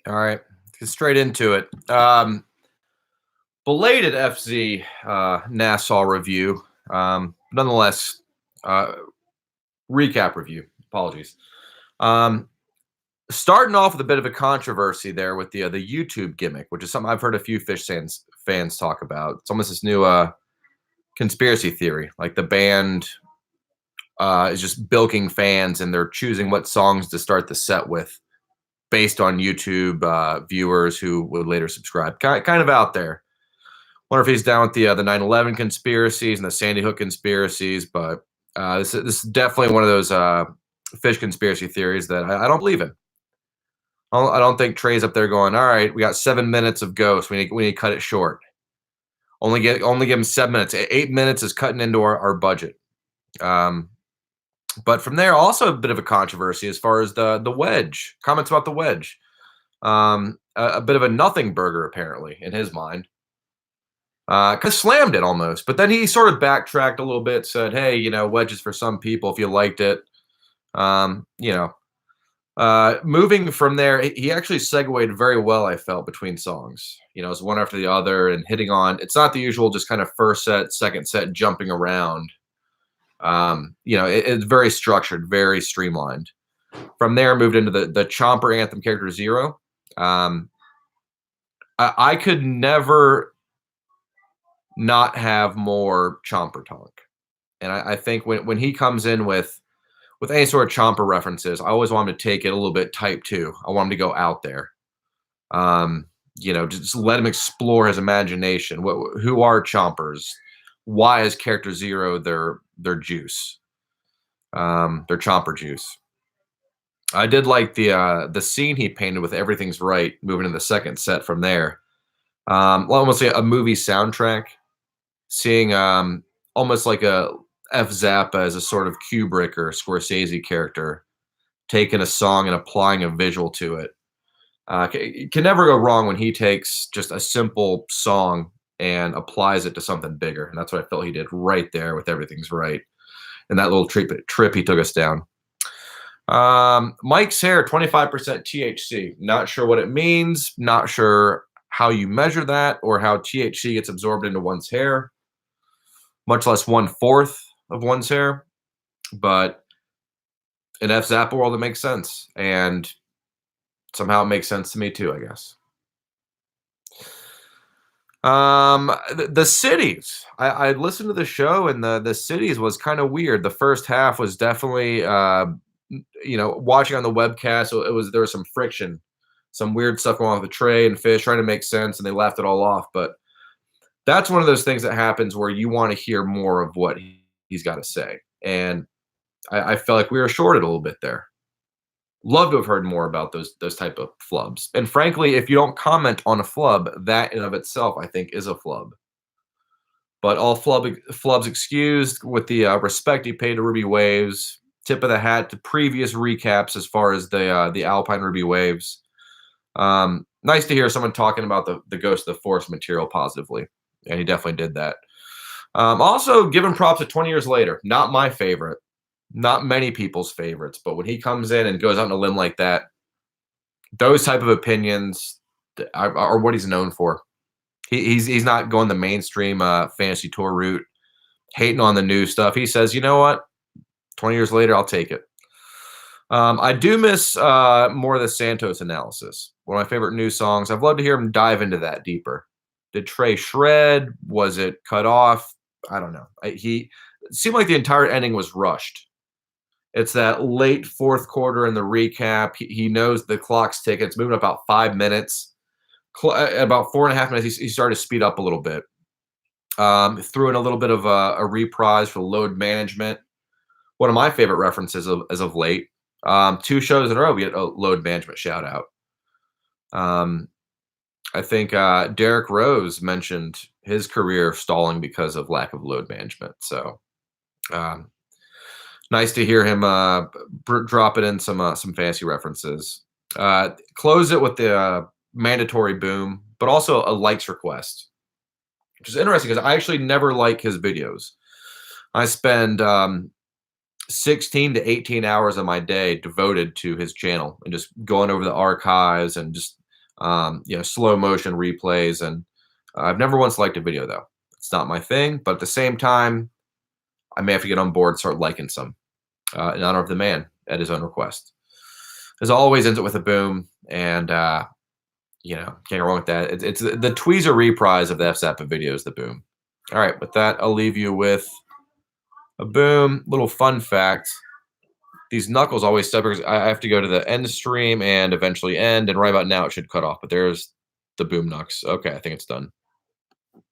All right, get straight into it. Belated FZ Nassau review. Nonetheless, uh, recap review. Apologies. Um, Starting off with a bit of a controversy there with the YouTube gimmick, which is something I've heard a few fans talk about. It's almost this new conspiracy theory, like the band is just bilking fans, and they're choosing what songs to start the set with based on YouTube viewers who would later subscribe. Kind of out there. Wonder if he's down with the 9/11 conspiracies and the Sandy Hook conspiracies, but this is definitely one of those Phish conspiracy theories that I don't believe in. I don't think Trey's up there going, all right, we got 7 minutes of Ghost. We need to cut it short. Only give him 7 minutes. 8 minutes is cutting into our budget. But from there, also a bit of a controversy as far as the wedge. Comments about the wedge. A bit of a nothing burger, apparently, in his mind. Kind of slammed it almost, but then he sort of backtracked a little bit, said, hey, wedges for some people if you liked it. Um, you know, Moving from there, he actually segued very well, I felt, between songs. It was one after the other and hitting on, it's not the usual just kind of first set, second set, jumping around. It's very structured, very streamlined. From there, moved into the Chomper anthem character Zero. Um, I could never not have more Chomper talk. And I think when he comes in with any sort of Chomper references, I always want him to take it a little bit type 2. I want him to go out there. Just let him explore his imagination. Who are Chompers? Why is character Zero their juice? Their Chomper juice. I did like the scene he painted with "Everything's Right," moving to the second set from there. Almost like a movie soundtrack. Seeing almost like a F. Zappa as a sort of Kubrick or Scorsese character, taking a song and applying a visual to it. Can never go wrong when he takes just a simple song and applies it to something bigger. And that's what I felt he did right there with "Everything's Right." And that little trip he took us down. Mike's hair, 25% THC. Not sure what it means. Not sure how you measure that or how THC gets absorbed into one's hair, much less 1/4 of one's hair. But in F. Zappa world, it makes sense. And somehow it makes sense to me too, I guess. The cities. I listened to the show, and the cities was kind of weird. The first half was definitely watching on the webcast, so there was some friction, some weird stuff going on with the Trey and Phish trying to make sense, and they laughed it all off. But that's one of those things that happens where you want to hear more of what he's got to say. And I felt like we were shorted a little bit there. Love to have heard more about those type of flubs. And frankly, if you don't comment on a flub, that in of itself, I think, is a flub. But all flubs excused with the respect he paid to Ruby Waves. Tip of the hat to previous recaps as far as the Alpine Ruby Waves. Nice to hear someone talking about the Ghost of the Forest material positively. And he definitely did that. Also, giving props at 20 years later. Not my favorite. Not many people's favorites. But when he comes in and goes out on a limb like that, those type of opinions are what he's known for. He's not going the mainstream fantasy tour route, hating on the new stuff. He says, you know what? 20 years later, I'll take it. I do miss more of the Santos analysis. One of my favorite new songs. I'd love to hear him dive into that deeper. Did Trey shred? Was it cut off? I don't know. It seemed like the entire ending was rushed. It's that late fourth quarter in the recap. He knows the clock's ticking. It's moving about 5 minutes. About 4.5 minutes, he started to speed up a little bit. Threw in a little bit of a reprise for load management. One of my favorite references as of late. 2 shows in a row, we get a load management shout out. I think Derek Rose mentioned his career stalling because of lack of load management. So nice to hear him drop it in some fantasy references. Close it with the mandatory boom, but also a likes request, which is interesting because I actually never like his videos. I spend 16 to 18 hours of my day devoted to his channel and just going over the archives and just slow motion replays. And I've never once liked a video though. It's not my thing. But at the same time, I may have to get on board and start liking some in honor of the man at his own request. As always, ends it with a boom, and can't go wrong with that. It's the tweezer reprise of the F Zappa videos, the boom. All right, with that, I'll leave you with a boom. Little fun fact: these knuckles always step because I have to go to the end stream and eventually end, and right about now it should cut off. But there's the boom knucks. Okay, I think it's done.